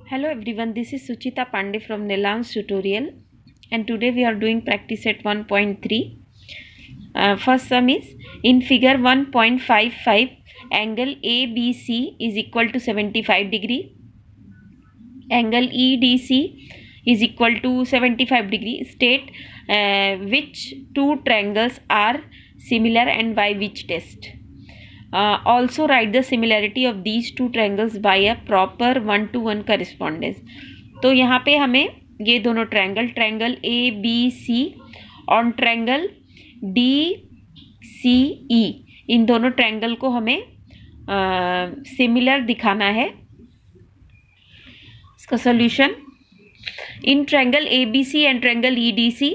Hello everyone, this is Suchita Pandey from Nilan's tutorial, and today we are doing practice set 1.3. First sum is in figure 1.55 angle ABC is equal to 75 degree, angle EDC is equal to 75 degree. State which two triangles are similar and by which test. Also write the similarity of these two triangles by a proper 1-to-1 correspondence. तो यहाँ पे हमें ये दोनों triangle A B C और triangle D C ई, इन दोनों triangle को हमें सिमिलर दिखाना है. इसका solution, in triangle A B C and triangle E D C,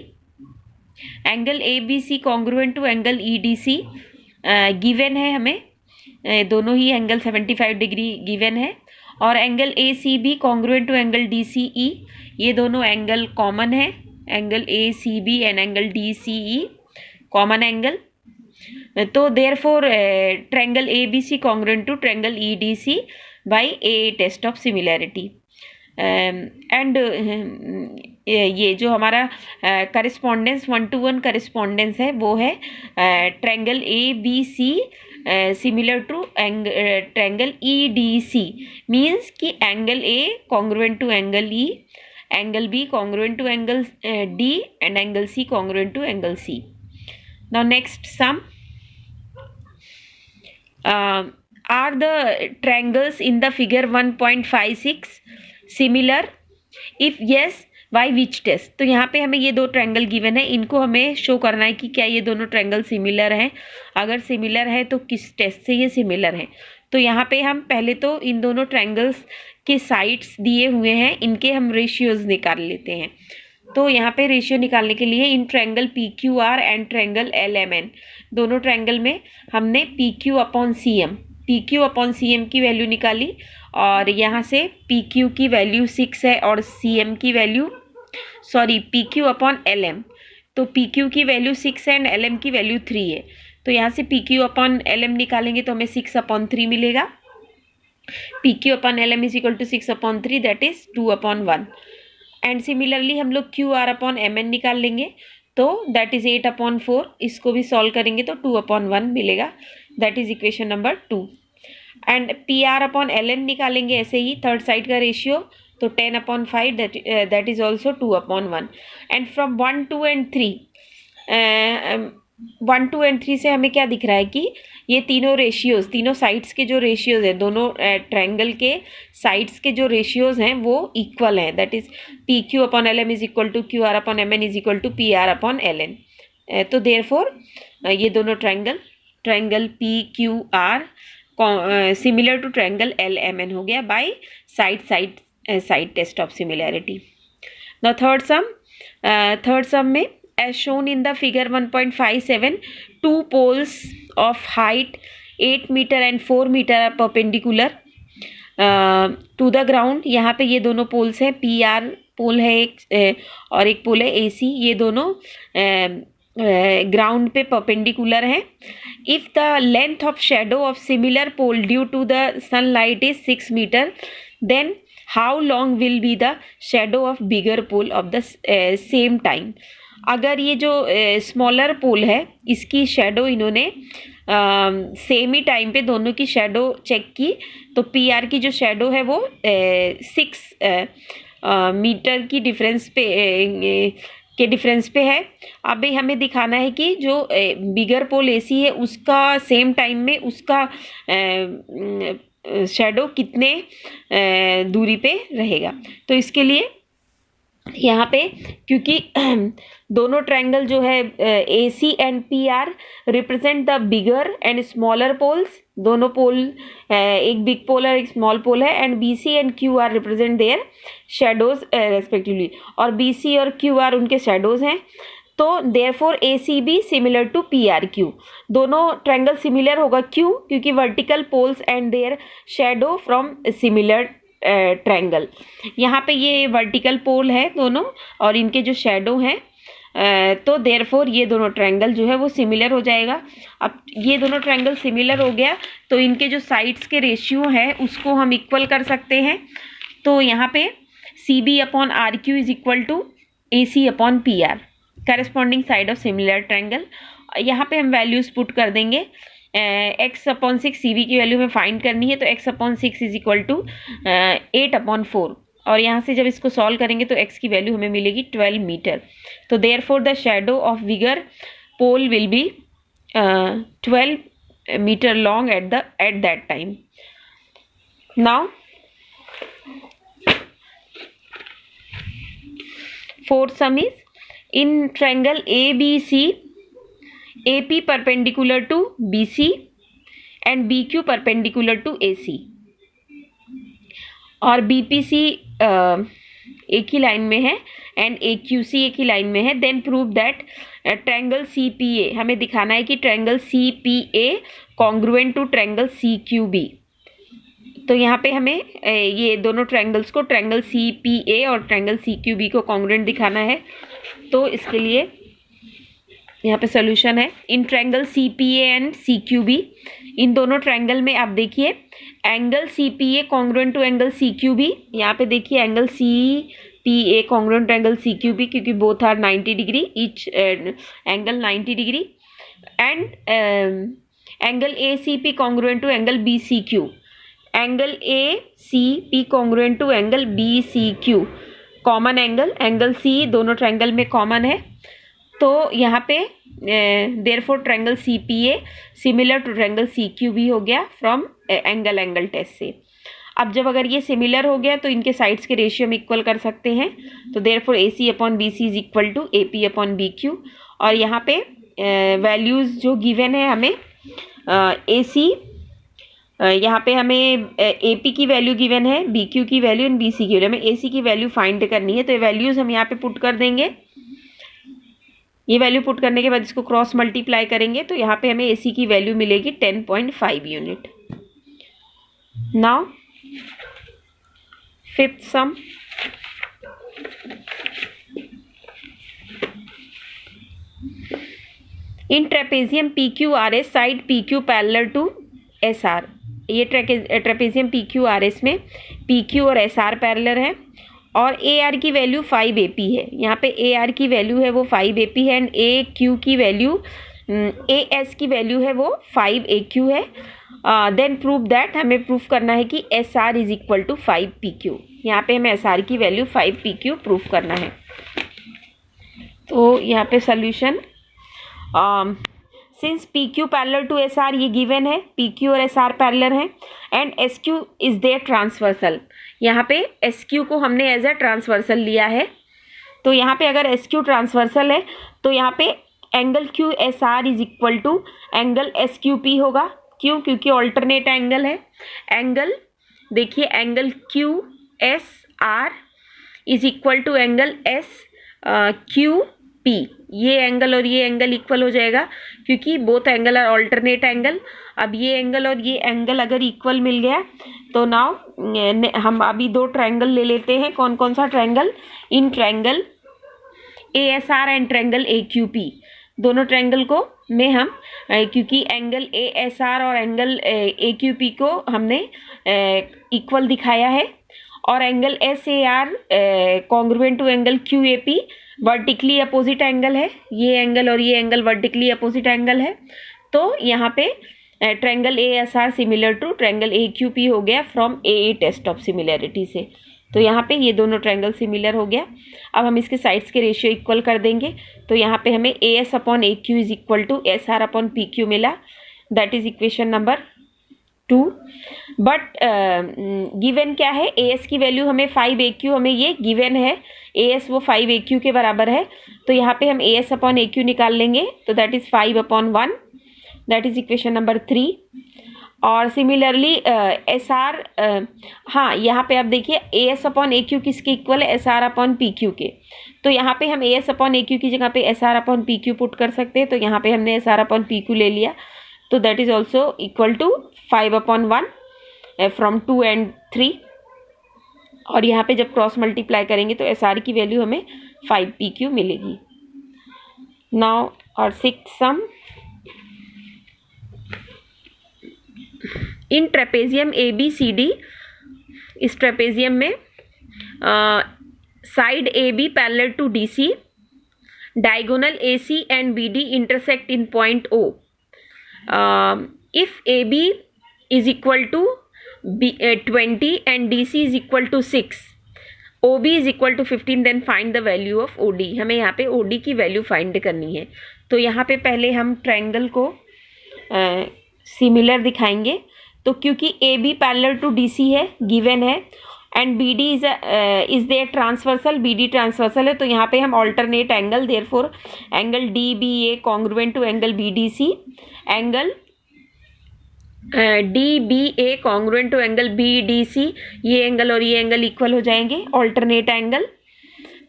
angle A B C congruent to angle E D C given है, हमें दोनों ही एंगल 75 डिग्री गिवन है. और angle A C B congruent to angle D C E, ये दोनों angle common है, angle A C B and angle D C E common angle. तो therefore triangle A B C congruent to triangle E D C by a test of similarity. And ये जो हमारा correspondence 1-to-1 correspondence है वो है triangle A B C similar to triangle E D C, means कि angle A congruent to angle E, angle B congruent to angle D and angle C congruent to angle C. Now next sum, are the triangles in the figure 1.56 similar? If yes, by which test? तो यहाँ पे हमें ये दो triangle given है, इनको हमें show करना है कि क्या ये दोनों ट्रायंगल सिमिलर हैं. अगर सिमिलर है तो किस टेस्ट से ये सिमिलर है. तो यहाँ पे हम पहले तो इन दोनों ट्रायंगल्स के साइड्स दिए हुए हैं, इनके हम रेशियोज निकाल लेते हैं. तो यहाँ पे रेशियो निकालने के लिए in triangle P Q R and triangle L M N, दोनों ट्रायंगल में हमने P Q upon C M, P Q upon C M की वैल्यू निकाली. और यहाँ से पी क्यू की वैल्यू 6 है और सी एम की value, sorry, P Q upon L M, तो पी क्यू की वैल्यू 6 है एंड एल एम की वैल्यू 3 है. तो यहाँ से P Q upon L M निकालेंगे तो हमें 6/3 मिलेगा. P Q upon L M is equal to 6/3, that is 2/1. And similarly हम लोग Q R upon M N निकाल लेंगे तो दैट इज 8/4. इसको भी सॉल्व करेंगे तो 2/1 मिलेगा, that is equation number 2. And P R upon L N निकालेंगे ऐसे ही थर्ड साइड का रेशियो, तो 10/5, that is also 2/1. And from 1, 2 and 3, 1, 2 and 3 से हमें क्या दिख रहा है कि ये तीनों रेशियोज, तीनों साइड्स के जो रेशियोज हैं, दोनों ट्रायंगल के साइड्स के जो रेशियोज हैं वो इक्वल हैं. That is P Q upon L M is equal to Q R upon M N is equal to P R upon L N. तो देयरफॉर ये दोनों triangle P Q R similar to triangle L M N हो गया by side test of similarity. The third sum में as shown in the figure 1.57, two poles of height 8 meter and 4 meter are perpendicular to the ground. यहाँ पे ये दोनों poles हैं, P R पोल है एक और एक पोल है ए सी, ये दोनों ग्राउंड पे परपेंडिकुलर हैं. If the length of shadow of similar pole due to the sunlight is 6 meter, then how long will be the shadow of bigger pole of the same time. अगर ये जो smaller pole है इसकी shadow इन्होंने same ही time पे दोनों की shadow check की, तो पी आर की जो शेडो है वो 6 मीटर की डिफरेंस पे है. अभी हमें दिखाना है कि जो बिगर पोल एसी है उसका सेम टाइम में उसका शेडो कितने दूरी पे रहेगा. तो इसके लिए यहाँ पे क्योंकि दोनों ट्रायंगल जो है A C and P R represent the bigger and smaller poles, दोनों पोल एक बिग पोल और एक स्मॉल पोल है, and B C and Q R represent their shadows respectively, और बी सी और क्यू आर उनके शेडोज हैं. तो therefore A C B similar to P R Q, दोनों ट्रायंगल सिमिलर होगा. क्यों? क्योंकि vertical poles and their shadow from similar triangle. यहाँ पे ये वर्टिकल पोल है दोनों और इनके जो शेडो हैं, तो देयरफॉर ये दोनों ट्रायंगल जो है वो सिमिलर हो जाएगा. अब ये दोनों ट्रायंगल सिमिलर हो गया तो इनके जो साइड्स के रेशियो है उसको हम इक्वल कर सकते हैं. तो यहाँ पे C B upon R Q is equal to A C upon P R, corresponding side of similar triangle. यहाँ पे हम वैल्यूज पुट कर देंगे। एक्स अपॉन 6 सी बी की वैल्यू हमें फाइंड करनी है, तो X upon 6 is equal to 8 upon 4, और यहाँ से जब इसको सॉल्व करेंगे तो x की वैल्यू हमें मिलेगी 12 मीटर। तो therefore the shadow of bigger pole will be 12 meter long at that time. Now fourth sum is in triangle ABC, AP perpendicular to BC and BQ perpendicular to AC और BPC एक ही line में है and AQC एक ही line में है, then prove that triangle CPA, हमें दिखाना है कि triangle CPA congruent to triangle CQB। तो यहाँ पे हमें ये दोनों ट्रायंगल्स को, ट्रायंगल CPA और ट्रायंगल CQB को कॉन्ग्रुएंट दिखाना है। तो इसके लिए यहाँ पे सॉल्यूशन है। In triangle CPA and CQB, इन दोनों ट्रायंगल में आप देखिए angle CPA congruent to angle CQB। यहाँ पे देखिए angle CPA congruent to angle CQB, क्योंकि both are 90 degree, each angle 90 degree, and angle ACP congruent to angle BCQ, angle ACP congruent to angle BCQ, common angle C दोनों triangle में common है। तो यहाँ पे therefore triangle CPA similar to triangle CQB हो गया from angle test से। अब जब अगर ये सिमिलर हो गया तो इनके साइड्स के रेशियो हम इक्वल कर सकते हैं। तो therefore AC upon BC is equal to AP upon BQ, और यहाँ पे वैल्यूज जो गिवन है हमें AC, यहाँ पे हमें AP की वैल्यू गिवन है, BQ की वैल्यू एंड BC की वैल्यू, हमें AC की वैल्यू फाइंड करनी है। तो ये वैल्यूज हम यहाँ पे पुट कर देंगे। ये वैल्यू पुट करने के बाद इसको क्रॉस मल्टीप्लाई करेंगे तो यहाँ पे हमें AC की वैल्यू मिलेगी 10.5 unit. Now fifth sum, in trapezium PQRS side PQ parallel to SR। ये ट्रेपेजियम PQRS में PQ और SR पैरेलल है और AR की वैल्यू 5 AP है। यहाँ पे AR की वैल्यू है वो 5 AP है एंड AQ की वैल्यू AS की वैल्यू है वो 5 AQ है। देन प्रूव दैट, हमें प्रूफ करना है कि SR is equal to 5 PQ। यहाँ पे हमें SR की वैल्यू 5 PQ प्रूफ करना है। तो यहाँ पे solution, since PQ parallel to SR ये गिवन है, PQ और SR पैरेलल हैं and SQ is their transversal. यहाँ पे SQ को हमने एज अ ट्रांसवर्सल लिया है। तो यहाँ पे अगर SQ ट्रांसवर्सल है तो यहाँ पे angle QSR is equal to angle SQP होगा। क्यों? क्योंकि ऑल्टरनेट एंगल है। एंगल देखिए, angle QSR is equal to angle SQP। ये एंगल और ये एंगल इक्वल हो जाएगा क्योंकि both angle are alternate angle. अब ये एंगल और ये एंगल अगर इक्वल मिल गया तो नाउ हम अभी दो ट्रायंगल ले लेते हैं। कौन कौन सा triangle? In triangle ASR and triangle AQP, दोनों ट्रायंगल को में हम क्योंकि एंगल ASR और एंगल AQP को हमने इक्वल दिखाया है और angle SAR congruent to angle QAP vertically opposite angle है। ये एंगल और ये एंगल वर्टिकली अपोजिट एंगल है। तो यहाँ पे triangle ASR similar to triangle AQP हो गया from AA test of similarity से। तो यहाँ पे ये दोनों ट्रायंगल सिमिलर हो गया। अब हम इसके साइड्स के रेशियो इक्वल कर देंगे। तो यहाँ पे हमें AS upon AQ is equal to SR upon PQ मिला। That is equation number 2। But given क्या है? AS की वैल्यू हमें 5 AQ, हमें ये गिवन है AS वो 5 AQ के बराबर है। तो यहाँ पे हम AS अपॉन AQ निकाल लेंगे। तो that is 5 upon 1, that is equation number 3। और सिमिलरली SR, हाँ यहाँ पे आप देखिए AS अपॉन AQ किसके इक्वल है? SR अपॉन PQ के। तो यहाँ पे हम AS अपॉन AQ की जगह पे SR अपॉन PQ पुट कर सकते हैं। तो यहाँ पे हमने SR अपॉन PQ ले लिया। तो that is also equal to 5 upon 1 from 2 and 3। और यहाँ पे जब क्रॉस मल्टीप्लाई करेंगे तो SR की वैल्यू हमें 5 PQ मिलेगी। नाउ और sixth sum, in trapezium ABCD, इस ट्रेपेजियम में side A B parallel to D C, diagonal AC and BD intersect in point O. If AB is equal to 20 and DC is equal to 6, OB is equal to 15, then find the value of OD. हमें यहाँ पे OD की value find करनी है। तो यहाँ पे पहले हम ट्रायंगल को सिमिलर दिखाएंगे। तो क्योंकि AB पैरेलल टू DC है, गिवन है, and B D is their transversal, B D transversal है, तो यहाँ पे हम alternate angle, therefore angle D B A congruent to angle B D C, angle D B A congruent to angle B D C, ये angle और ये angle equal हो जाएंगे, ऑल्टरनेट एंगल।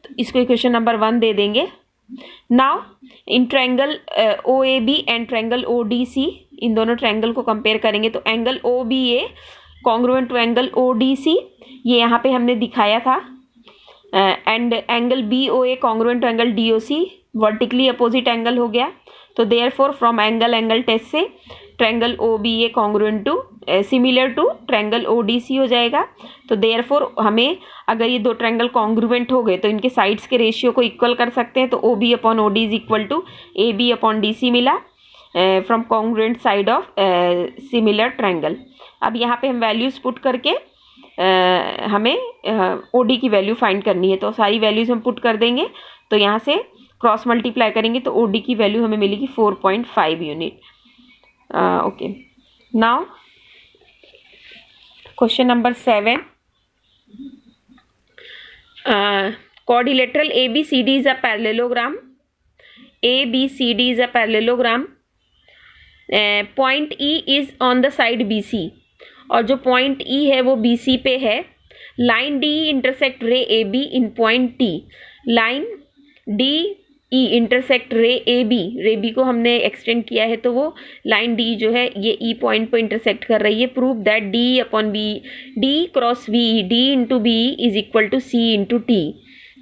तो इसको इक्वेशन नंबर 1 दे देंगे। Now in triangle O A B and triangle O D C, इन दोनों ट्रायंगल को कंपेयर करेंगे तो angle O B A congruent to angle O D C, ये यहाँ पे हमने दिखाया था, and angle B O A congruent to angle D O C, vertically opposite angle हो गया। तो देयरफॉर फ्रॉम एंगल टेस्ट से triangle O B A congruent to similar to triangle O D सी हो जाएगा। तो देयरफॉर हमें अगर ये दो ट्रायंगल कॉन्ग्रुएंट हो गए तो इनके साइड्स के रेशियो को इक्वल कर सकते हैं। तो O B upon O D is equal to A B upon D C मिला from congruent side of similar triangle. अब यहाँ पे हम वैल्यूज पुट करके हमें ओ डी की वैल्यू फाइंड करनी है। तो सारी वैल्यूज हम पुट कर देंगे, तो यहाँ से क्रॉस मल्टीप्लाई करेंगे तो ओ डी की वैल्यू हमें मिलेगी 4.5 unit. Okay, now question number 7, quadrilateral ABCD is a parallelogram. ABCD is a parallelogram. Point E is on the side BC, और जो पॉइंट E है वो BC पे है। Line D intersect ray AB in point T। Line DE intersect ray AB, रे B को हमने extend किया है तो वो लाइन D जो है ये E पॉइंट पे इंटरसेक्ट कर रही है। Prove that D upon B, D cross B, D into B is equal to C into T।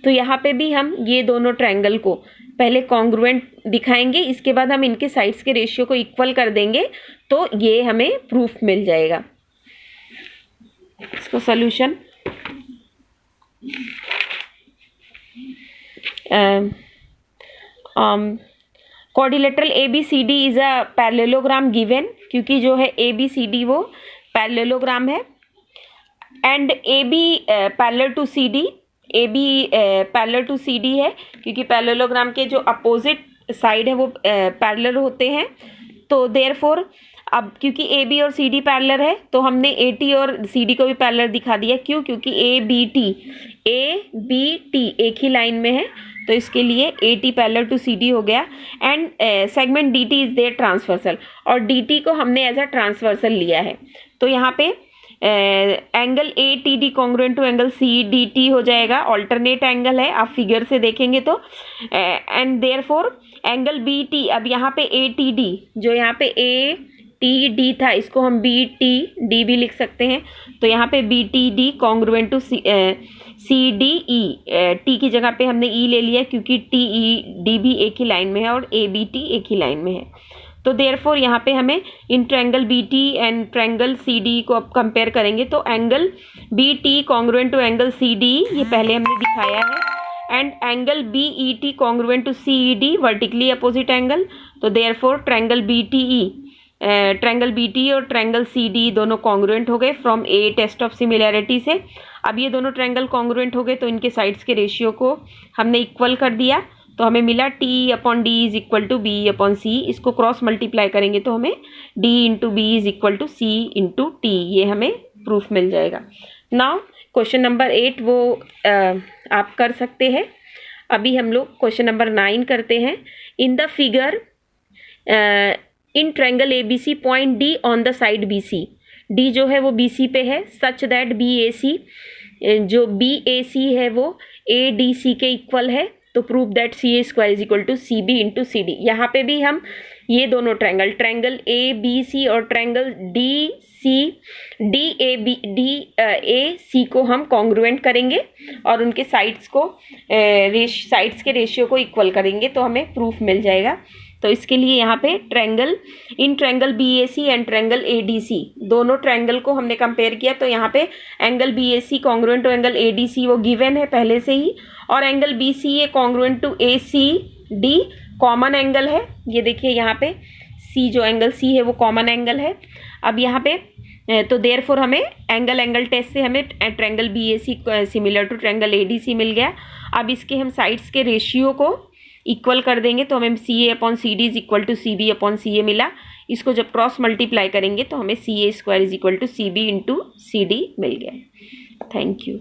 तो यहाँ पे भी हम ये दोनों ट्रायंगल को पहले कॉन्ग्रुएंट दिखाएंगे, इसके बाद हम इनके साइड्स के रेशियो को इक्वल कर देंगे, तो ये हमें प्रूफ मिल जाएगा। इसको solution, quadrilateral ABCD is a parallelogram given, क्योंकि जो है ABCD वो पैरेललोग्राम है, and AB parallel to CD, AB parallel to CD है, क्योंकि पैरेललोग्राम के जो अपोजिट साइड है वो पैरेलल होते हैं। तो देयरफॉर अब क्योंकि AB और CD पैरेलल है तो हमने AT और CD को भी पैरेलल दिखा दिया। क्यों? क्योंकि ABT एक ही लाइन में है, तो इसके लिए AT पैरेलल टू CD हो गया। And segment DT is their transversal, और DT को हमने एज अ ट्रांसवर्सल लिया है। तो यहाँ पे angle ATD congruent to angle CDT हो जाएगा, ऑल्टरनेट एंगल है, आप फिगर से देखेंगे तो। एंड देयरफॉर एंगल BT, अब यहाँ पे ATD, जो यहाँ पे ATD था इसको हम BTD भी लिख सकते हैं। तो यहाँ पे BTD congruent to CDE, T की जगह पे हमने E ले लिया क्योंकि TED भी एक ही लाइन में है और ABT एक ही लाइन में है। तो देयरफॉर यहाँ पे हमें in triangle BT and triangle CD को अब कंपेयर करेंगे, तो angle BT congruent to angle CDE ये पहले हमने दिखाया है, and angle BET congruent to CED vertically opposite angle. तो देयरफॉर ट्रायंगल BT और ट्रायंगल CD दोनों कॉन्ग्रुएंट हो गए from A test of similarity से। अब ये दोनों ट्रायंगल कॉन्ग्रुएंट हो गए तो इनके साइड्स के रेशियो को हमने इक्वल कर दिया, तो हमें मिला T upon D is equal to B upon C। इसको क्रॉस मल्टीप्लाई करेंगे तो हमें D into B is equal to C into T, ये हमें प्रूफ मिल जाएगा। नाउ क्वेश्चन नंबर 8 वो आप कर सकते हैं। अभी हम लोग क्वेश्चन नंबर 9 करते हैं। In the figure in triangle ABC point D on the side BC, D जो है वो BC पे है, सच दैट BAC, जो BAC है वो ADC के इक्वल है। तो prove that CA square is equal to CB into CD। यहाँ पे भी हम ये दोनों ट्रायंगल ABC और ट्रायंगल DAC को हम कॉन्ग्रुएंट करेंगे और उनके साइड्स के रेशियो को इक्वल करेंगे, तो हमें प्रूफ मिल जाएगा। तो इसके लिए यहाँ पे triangle in triangle BAC and triangle ADC दोनों ट्रायंगल को हमने कंपेयर किया, तो यहाँ पे angle BAC congruent to angle ADC वो गिवन है पहले से ही, और angle BCA congruent to ACD common angle है। ये देखिए यहाँ पे C जो एंगल C है वो कॉमन एंगल है। अब यहाँ पे तो देयरफॉर हमें एंगल टेस्ट से हमें triangle BAC similar to triangle ADC मिल गया। अब इसके हम साइड्स के रेशियो को इक्वल कर देंगे तो हमें CA/CD is equal to CB/CA मिला। इसको जब क्रॉस मल्टीप्लाई करेंगे तो हमें CA² is equal to CB into CD मिल गया। Thank you.